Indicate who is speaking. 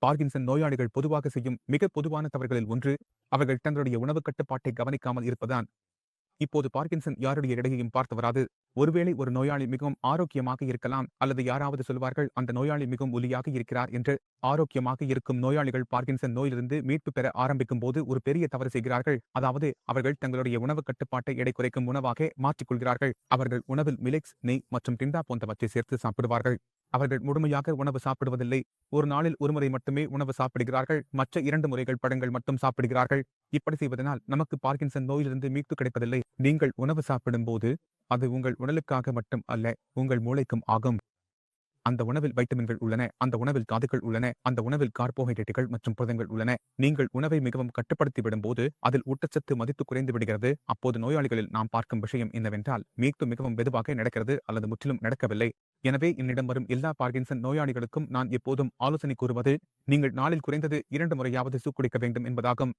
Speaker 1: Parkinson நோயாளிகள் பொதுவாக செய்யும் மிக பொதுவான தவறுகளில் ஒன்று அவர்கள் தங்களுடைய உணவு கட்டுப்பாட்டை கவனிக்காமல் இருப்பதுதான். இப்போது பார்கின்சன் யாருடைய இடையையும் பார்த்து வராது. ஒருவேளை ஒரு நோயாளி மிகவும் ஆரோக்கியமாக இருக்கலாம், அல்லது யாராவது சொல்வார்கள் அந்த நோயாளி மிகவும் ஒல்லியாக இருக்கிறார் என்று. ஆரோக்கியமாக இருக்கும் நோயாளிகள் பார்கின்சன் நோயிலிருந்து மீட்பு பெற ஆரம்பிக்கும் போது ஒரு பெரிய தவறு செய்கிறார்கள். அதாவது அவர்கள் தங்களுடைய உணவு கட்டுப்பாட்டை எடை குறைக்கும் உணவாக மாற்றிக்கொள்கிறார்கள். அவர்கள் உணவில் மிலெக்ஸ், நெய் மற்றும் டிண்டா போன்றவற்றை சேர்த்து சாப்பிடுவார்கள். அவர்கள் முழுமையாக உணவு சாப்பிடுவதில்லை. ஒரு நாளில் ஒருமுறை மட்டுமே உணவு சாப்பிடுகிறார்கள். மற்ற 2 முறைகள் பழங்கள் மட்டும் சாப்பிடுகிறார்கள். இப்படி செய்வதனால் நமக்கு பார்கின்சன் நோயிலிருந்து மீட்பு கிடைப்பதில்லை. நீங்கள் உணவு சாப்பிடும்போது அது உங்கள் உடலுக்காக மட்டும் அல்ல, உங்கள் மூளைக்கும் ஆகும். அந்த உணவில் வைட்டமின்கள் உள்ளன, அந்த உணவில் தாதுக்கள் உள்ளன, அந்த உணவில் கார்போஹைட்ரேட்டுகள் மற்றும் புரதங்கள் உள்ளன. நீங்கள் உணவை மிகவும் கட்டுப்படுத்தி விடும்போது அதில் ஊட்டச்சத்து மதிப்பு குறைந்து விடுகிறது. அப்போது நோயாளிகளில் நாம் பார்க்கும் விஷயம் என்னவென்றால் மீட்பு மிகவும் மெதுவாக நடக்கிறது அல்லது முற்றிலும் நடக்கவில்லை. எனவே என்னிடம் வரும் எல்லா பார்கின்சன் நோயாளிகளுக்கும் நான் எப்போதும் ஆலோசனை கூறுவது, நீங்கள் நாளில் குறைந்தது 2 முறையாவது சூப் குடிக்க வேண்டும் என்பதாகும்.